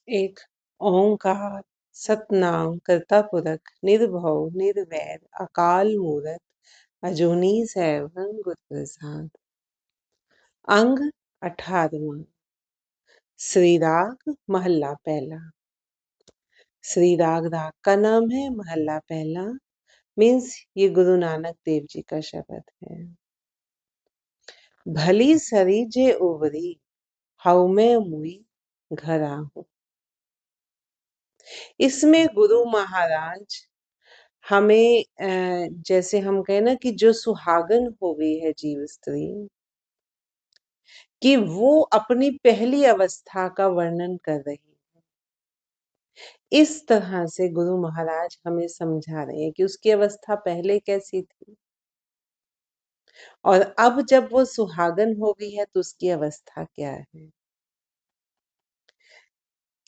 एक ओंकार सतनाम करता पुरख निर्भव निर्वैर अकाल मूरत अजूनी सैभं गुर प्रसाद। अंग 18वां। श्री राग महला पहला। श्री राग का नाम है, महला पहला मीन्स ये गुरु नानक देव जी का शब्द है। भली सरी जे उबरी हऊ में मुई घरा हूं। इसमें गुरु महाराज हमें जैसे हम कहें ना कि जो सुहागन हो गई है जीव स्त्री, कि वो अपनी पहली अवस्था का वर्णन कर रही है। इस तरह से गुरु महाराज हमें समझा रहे हैं कि उसकी अवस्था पहले कैसी थी और अब जब वो सुहागन हो गई है तो उसकी अवस्था क्या है।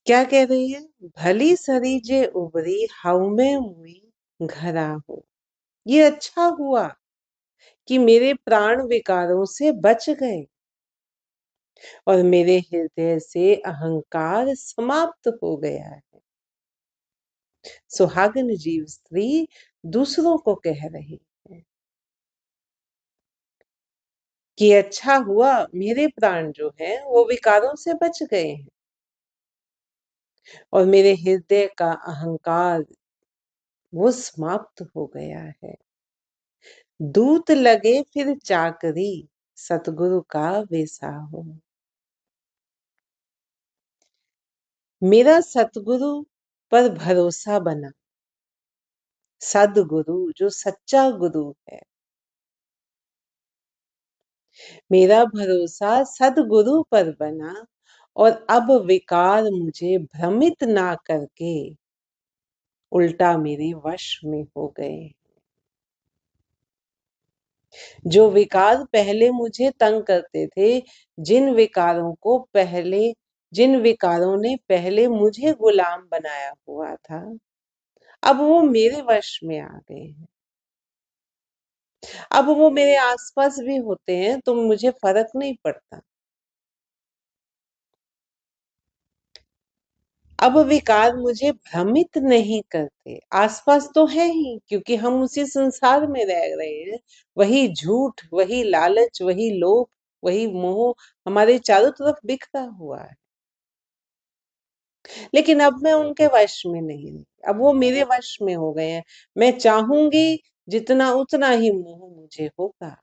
क्या कह रही है? भली सरी जे उबरी हऊ में मुई घरा हो। ये अच्छा हुआ कि मेरे प्राण विकारों से बच गए और मेरे हृदय से अहंकार समाप्त हो गया है। सुहागन जीव स्त्री दूसरों को कह रही है कि अच्छा हुआ मेरे प्राण जो हैं वो विकारों से बच गए हैं और मेरे हृदय का अहंकार वो समाप्त हो गया है। दूत लगे फिर चाकरी सतगुरु का वैसा हो। मेरा सतगुरु पर भरोसा बना। सदगुरु जो सच्चा गुरु है, मेरा भरोसा सदगुरु पर बना और अब विकार मुझे भ्रमित ना करके उल्टा मेरे वश में हो गए। जो विकार पहले मुझे तंग करते थे, जिन विकारों ने पहले मुझे गुलाम बनाया हुआ था, अब वो मेरे वश में आ गए हैं। अब वो मेरे आसपास भी होते हैं तो मुझे फर्क नहीं पड़ता। अब विकार मुझे भ्रमित नहीं करते। आसपास तो है ही, क्योंकि हम उसी संसार में रह रहे हैं। वही झूठ, वही लालच, वही लोभ, वही मोह हमारे चारों तरफ बिखरा हुआ है। लेकिन अब मैं उनके वश में नहीं हूं, अब वो मेरे वश में हो गए हैं। मैं चाहूंगी जितना उतना ही मोह मुझे होगा,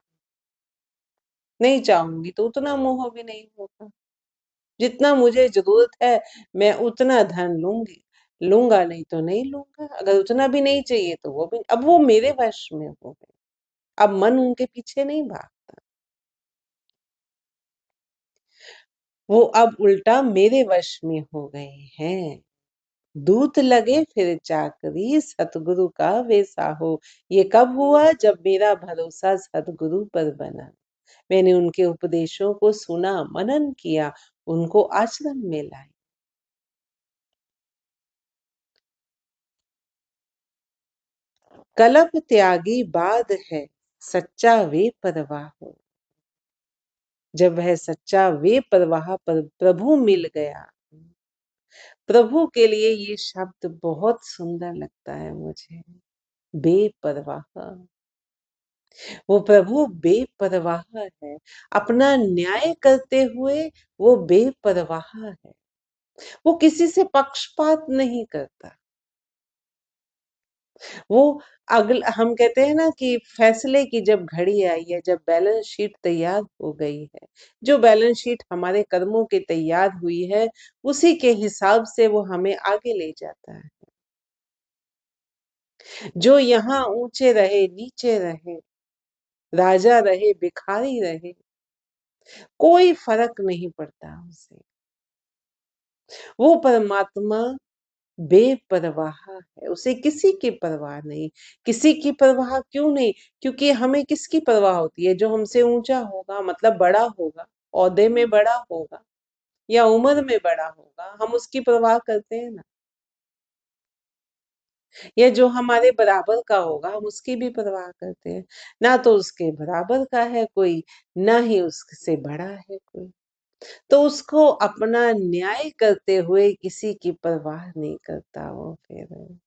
नहीं चाहूंगी तो उतना मोह भी नहीं होगा। जितना मुझे जरूरत है मैं उतना धन लूंगा, नहीं तो नहीं लूंगा। अगर उतना भी नहीं चाहिए तो वो भी। अब वो मेरे वश में हो गए, अब मन उनके पीछे नहीं भागता, वो अब उल्टा मेरे वश में हो गए हैं। दूत लगे फिर चाकरी सतगुरु का वैसा हो। ये कब हुआ? जब मेरा भरोसा सतगुरु पर बना, मैंने उनके उपदेशों को सुना, मनन किया, उनको आश्रम में लाई। कलप त्यागी बाद है सच्चा वे परवाह हो। जब वह सच्चा वे परवाह पर प्रभु मिल गया। प्रभु के लिए ये शब्द बहुत सुंदर लगता है मुझे, बेपरवाह। वो प्रभु बेपरवाह है, अपना न्याय करते हुए वो बेपरवाह है। वो किसी से पक्षपात नहीं करता। वो हम कहते हैं ना कि फैसले की जब घड़ी आई है, जब बैलेंस शीट तैयार हो गई है, जो बैलेंस शीट हमारे कर्मों की तैयार हुई है, उसी के हिसाब से वो हमें आगे ले जाता है। जो यहाँ ऊंचे रहे नीचे रहे, राजा रहे भिखारी रहे, कोई फर्क नहीं पड़ता उसे। वो परमात्मा बेपरवाह है, उसे किसी की परवाह नहीं। किसी की परवाह क्यों नहीं? क्योंकि हमें किसकी परवाह होती है? जो हमसे ऊंचा होगा, मतलब बड़ा होगा, ओहदे में बड़ा होगा या उम्र में बड़ा होगा, हम उसकी परवाह करते हैं ना। या जो हमारे बराबर का होगा, हम उसकी भी परवाह करते हैं ना। तो उसके बराबर का है कोई, ना ही उससे बड़ा है कोई। तो उसको अपना न्याय करते हुए किसी की परवाह नहीं करता वो। फिर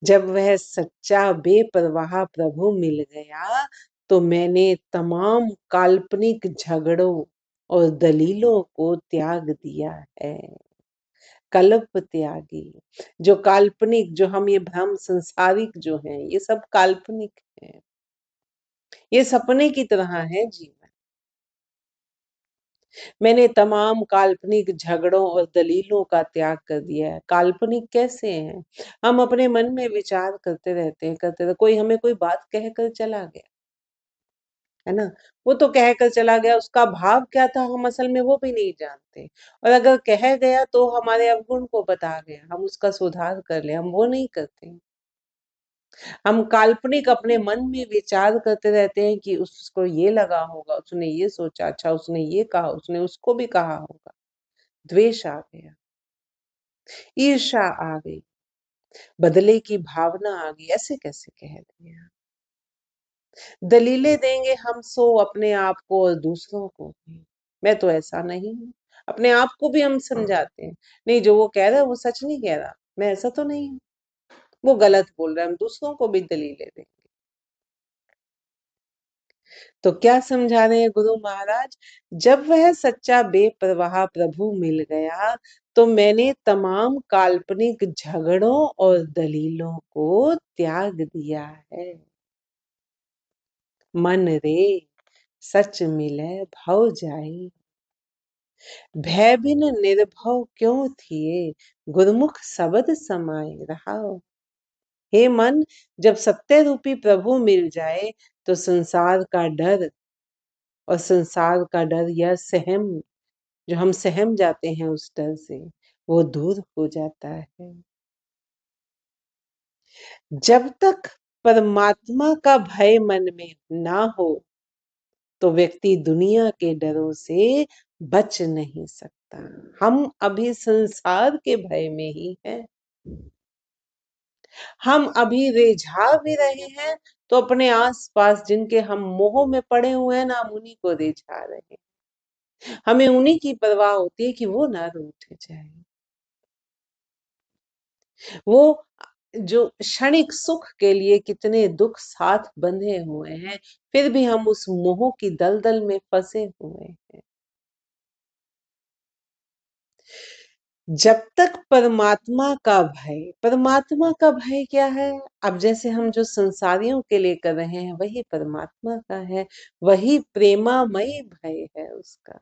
जब वह सच्चा बेपरवाह प्रभु मिल गया, तो मैंने तमाम काल्पनिक झगड़ों और दलीलों को त्याग दिया है। कल्प त्यागी, जो काल्पनिक, जो हम ये भ्रम संसारिक जो है, ये सब काल्पनिक है, ये सपने की तरह है जीवन। मैंने तमाम काल्पनिक झगड़ों और दलीलों का त्याग कर दिया है। काल्पनिक कैसे हैं? हम अपने मन में विचार करते रहते हैं, करते रहते, कोई हमें कोई बात कहकर चला गया, है ना? वो तो कहकर चला गया, उसका भाव क्या था हम असल में वो भी नहीं जानते। और अगर कह गया तो हमारे अवगुण को बता गया, हम उसका सुधार कर ले, हम वो नहीं करते। हम काल्पनिक अपने मन में विचार करते रहते हैं कि उसको ये लगा होगा, उसने ये सोचा, अच्छा उसने ये कहा, उसने उसको भी कहा होगा। द्वेष आ गया, ईर्ष्या आ गई, बदले की भावना आ गई, ऐसे कैसे कह दिया। दलीलें देंगे हम सो अपने आप को और दूसरों को भी। मैं तो ऐसा नहीं हूँ, अपने आप को भी हम समझाते हैं, नहीं जो वो कह रहा है वो सच नहीं कह रहा, मैं ऐसा तो नहीं हूँ, वो गलत बोल रहा है, हम दूसरों को भी दलीलें देंगे। तो क्या समझा रहे हैं गुरु महाराज? जब वह सच्चा बेपरवाह प्रभु मिल गया, तो मैंने तमाम काल्पनिक झगड़ों और दलीलों को त्याग दिया है। मन रे सच मिले भव जाई, भय बिन निर्भव क्यों थिए, गुरुमुख शब्द समाये रहाओ। हे मन, जब सत्य रूपी प्रभु मिल जाए, तो संसार का डर, और संसार का डर या सहम, जो हम सहम जाते हैं उस डर से, वो दूर हो जाता है। जब तक परमात्मा का भय मन में ना हो, तो व्यक्ति दुनिया के डरों से बच नहीं सकता। हम अभी संसार के भय में ही हैं। हम अभी रिझा भी रहे हैं, तो अपने आसपास जिनके हम मोह में पड़े हुए हैं ना, हम उन्हीं को रिझा रहे हैं। हमें उन्हीं की परवाह होती है कि वो ना रूठ जाए। वो जो क्षणिक सुख के लिए कितने दुख साथ बंधे हुए हैं, फिर भी हम उस मोह की दलदल में फंसे हुए हैं। जब तक परमात्मा का भय क्या है? अब जैसे हम जो संसारियों के लिए कर रहे हैं, वही परमात्मा का है, वही प्रेमामयी भय है उसका।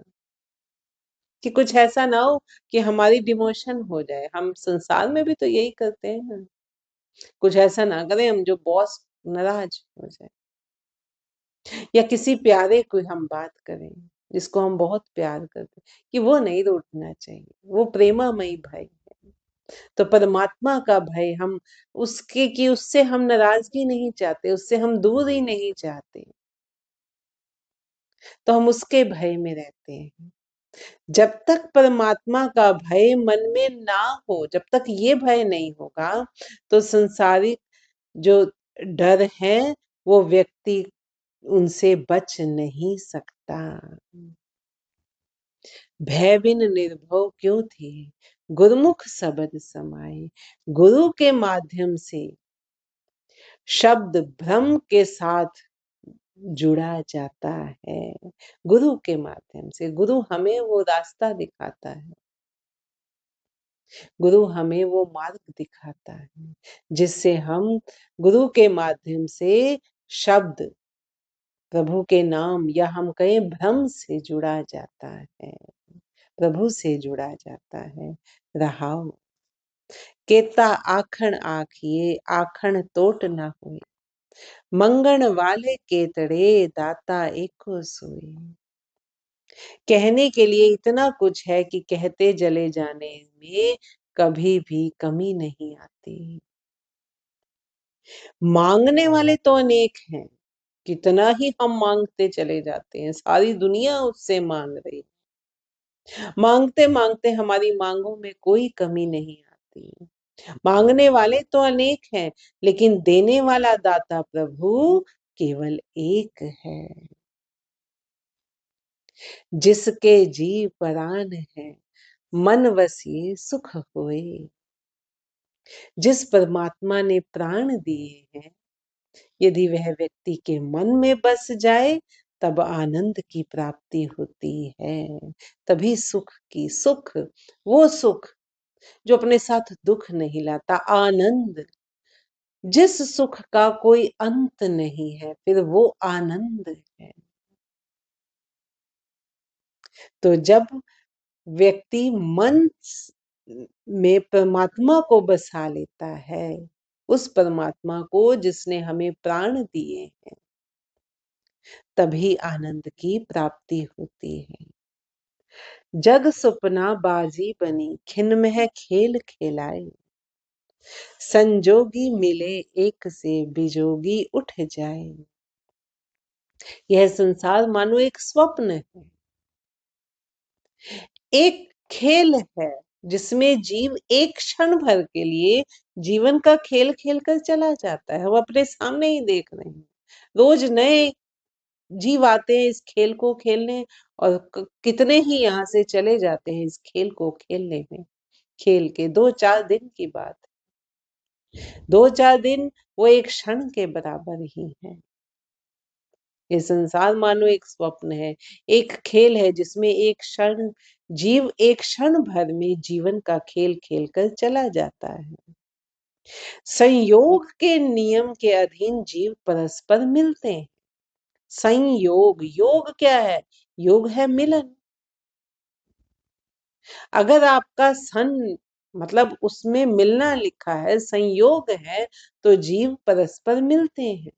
कि कुछ ऐसा ना हो कि हमारी डिमोशन हो जाए। हम संसार में भी तो यही करते हैं ना। कुछ ऐसा ना करें हम जो बॉस नाराज हो जाए, या किसी प्यारे को हम बात करें जिसको हम बहुत प्यार करते हैं, कि वो नहीं रूठना चाहिए। वो प्रेमामयी भय है। तो परमात्मा का भय, हम उसके कि उससे हम नाराजगी नहीं चाहते, उससे हम दूर ही नहीं चाहते, तो हम उसके भय में रहते हैं। जब तक परमात्मा का भय मन में ना हो, जब तक ये भय नहीं होगा, तो संसारिक जो डर है, वो व्यक्ति उनसे बच नहीं सकता। भय बिन निर्भव क्यों थे, गुरुमुख शब्द समाये। गुरु के माध्यम से शब्द भ्रम के साथ जुड़ा जाता है। गुरु के माध्यम से, गुरु हमें वो रास्ता दिखाता है, गुरु हमें वो मार्ग दिखाता है, जिससे हम गुरु के माध्यम से शब्द, प्रभु के नाम, या हम कहें भ्रम से जुड़ा जाता है, प्रभु से जुड़ा जाता है। रहाओ केता आखण आखिए, आखण तोट ना हुए, मंगण वाले केतड़े दाता एको सोई। कहने के लिए इतना कुछ है कि कहते चले जाने में कभी भी कमी नहीं आती। मांगने वाले तो अनेक हैं, कितना ही हम मांगते चले जाते हैं, सारी दुनिया उससे मांग रही। मांगते मांगते हमारी मांगों में कोई कमी नहीं आती। मांगने वाले तो अनेक हैं, लेकिन देने वाला दाता प्रभु केवल एक है। जिसके जीव परान है मन वसी सुख होए। जिस परमात्मा ने प्राण दिए हैं, यदि वह व्यक्ति के मन में बस जाए तब आनंद की प्राप्ति होती है। तभी सुख, वो सुख जो अपने साथ दुख नहीं लाता, आनंद, जिस सुख का कोई अंत नहीं है, फिर वो आनंद है। तो जब व्यक्ति मन में परमात्मा को बसा लेता है, उस परमात्मा को जिसने हमें प्राण दिए हैं, तभी आनंद की प्राप्ति होती है। जग सुपना बाजी बनी खिन में खेल खेलाए। संजोगी मिले एक से बिजोगी उठ जाए। यह संसार मानो एक स्वप्न है, एक खेल है जिसमें जीव एक क्षण भर के लिए जीवन का खेल खेल कर चला जाता है। हम अपने सामने ही देख रहे हैं, रोज नए जीव आते हैं इस खेल को खेलने, और कितने ही यहाँ से चले जाते हैं इस खेल को खेलने में। खेल के 2-4 दिन की बात, 2-4 दिन वो एक क्षण के बराबर ही है। ये संसार मानो एक स्वप्न है, एक खेल है जिसमें एक क्षण जीव एक क्षण भर में जीवन का खेल खेल कर चला जाता है। संयोग के नियम के अधीन जीव परस्पर मिलते हैं। संयोग, योग क्या है? योग है मिलन। अगर आपका सन मतलब उसमें मिलना लिखा है, संयोग है, तो जीव परस्पर मिलते हैं।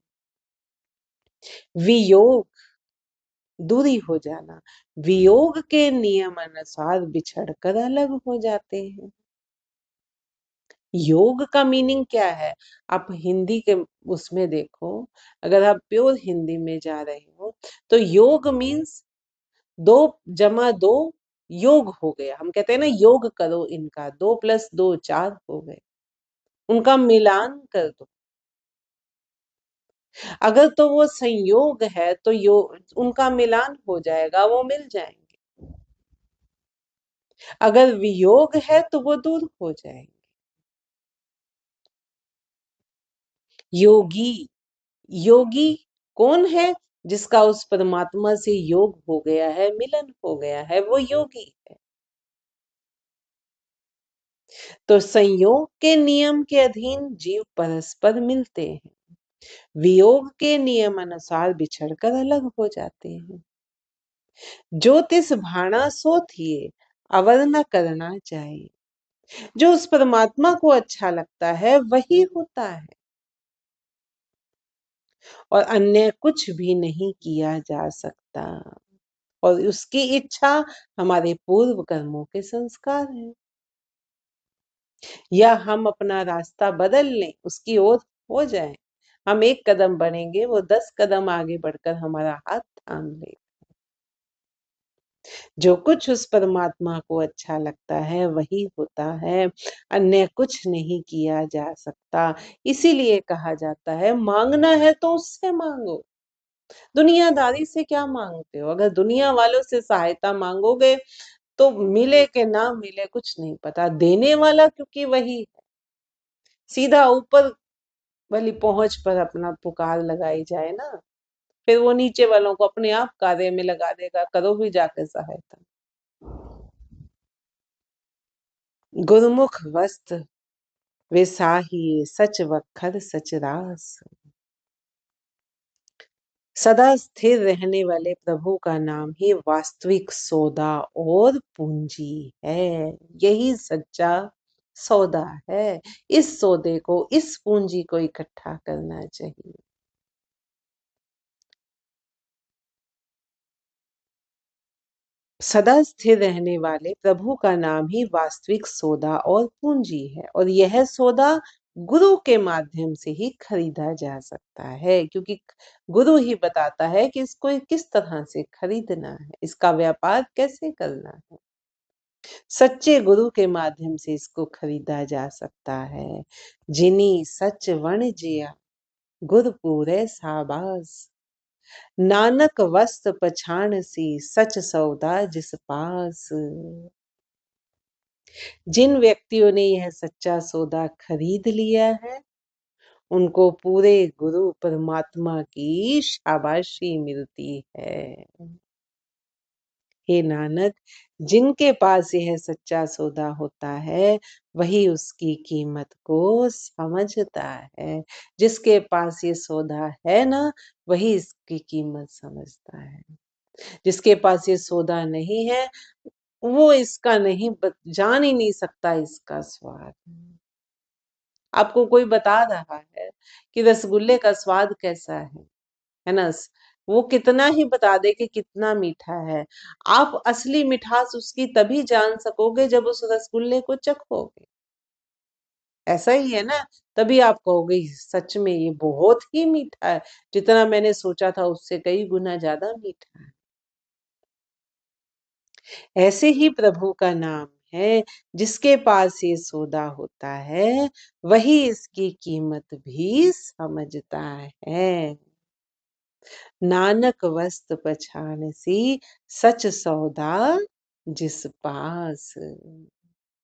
वियोग, दूरी हो जाना, वियोग के नियम अनुसार बिछड़कर अलग हो जाते हैं। योग का मीनिंग क्या है? आप हिंदी के उसमें देखो, अगर आप प्योर हिंदी में जा रहे हो तो योग मीन्स 2 + 2 योग हो गया। हम कहते हैं ना योग करो इनका, 2 + 2 4 हो गए, उनका मिलान कर दो। अगर तो वो संयोग है तो उनका मिलान हो जाएगा, वो मिल जाएंगे। अगर वियोग है तो वो दूर हो जाएंगे। योगी, योगी कौन है? जिसका उस परमात्मा से योग हो गया है, मिलन हो गया है, वो योगी है। तो संयोग के नियम के अधीन जीव परस्पर मिलते हैं, वियोग के नियम अनुसार बिछड़कर अलग हो जाते हैं। ज्योतिष भाना सो थिए अवर न करना चाहिए। जो उस परमात्मा को अच्छा लगता है वही होता है, और अन्य कुछ भी नहीं किया जा सकता। और उसकी इच्छा हमारे पूर्व कर्मों के संस्कार हैं। या हम अपना रास्ता बदल लें, उसकी ओर हो जाए। हम 1 कदम बढ़ेंगे, वो 10 कदम आगे बढ़कर हमारा हाथ थाम ले। जो कुछ उस परमात्मा को अच्छा लगता है वही होता है, अन्य कुछ नहीं किया जा सकता। इसीलिए कहा जाता है मांगना है तो उससे मांगो, दुनियादारी से क्या मांगते हो? अगर दुनिया वालों से सहायता मांगोगे तो मिले के ना मिले कुछ नहीं पता। देने वाला क्योंकि वही है, सीधा ऊपर वाली पहुंच पर अपना पुकार लगाई जाए ना, फिर वो नीचे वालों को अपने आप कार्य में लगा देगा। करो भी जाकर सहायता। गुरुमुख वस्त वे साहिए सच वखर सचरास। सदा स्थिर रहने वाले प्रभु का नाम ही वास्तविक सौदा और पूंजी है। यही सच्चा सौदा है। इस सौदे को, इस पूंजी को इकट्ठा करना चाहिए। सदा स्थिर रहने वाले प्रभु का नाम ही वास्तविक सौदा और पूंजी है, और यह सौदा गुरु के माध्यम से ही खरीदा जा सकता है, क्योंकि गुरु ही बताता है कि इसको किस तरह से खरीदना है, इसका व्यापार कैसे करना है। सच्चे गुरु के माध्यम से इसको खरीदा जा सकता है। जिनी सच वण जिया गुर पूरे साबास। नानक वस्त पछाण सी सच सौदा जिस पास। जिन व्यक्तियों ने यह सच्चा सौदा खरीद लिया है उनको पूरे गुरु परमात्मा की शाबाशी मिलती है। हे नानक, जिनके पास यह सच्चा सौदा होता है वही उसकी कीमत को समझता है। जिसके पास ये सौदा है ना वही इसकी कीमत समझता है। जिसके पास ये सौदा नहीं है वो इसका नहीं जान ही नहीं सकता इसका स्वाद। आपको कोई बता रहा है कि रसगुल्ले का स्वाद कैसा है ना, वो कितना ही बता दे कि कितना मीठा है, आप असली मिठास उसकी तभी जान सकोगे जब उस रसगुल्ले को चखोगे। ऐसा ही है ना, तभी आप कहोगे सच में ये बहुत ही मीठा है, जितना मैंने सोचा था उससे कई गुना ज्यादा मीठा है। ऐसे ही प्रभु का नाम है, जिसके पास ये सौदा होता है वही इसकी कीमत भी समझता है। नानक वस्त पछाण सी सच सौदा जिस पास।